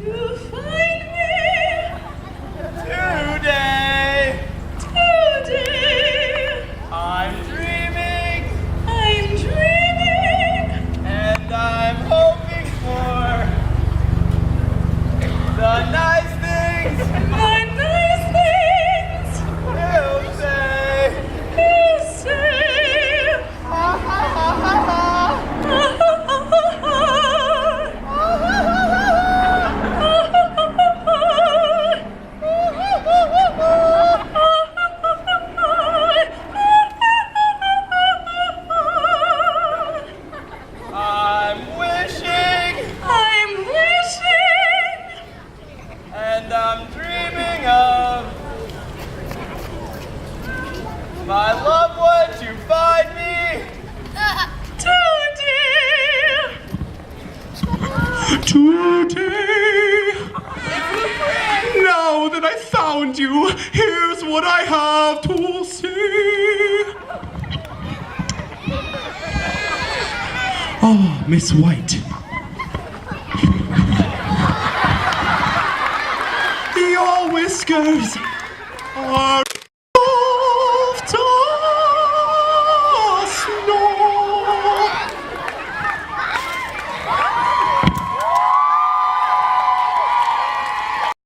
to find me. Today, Today, I'm dreaming, and I'm hoping for the nice things the nice things he'll say. you say. Ha ha ha ha ha. I'm wishing, and I'm dreaming of my loved one to find me Today, now that I found you, here's what I have to say. Oh, Miss White. Your whiskers are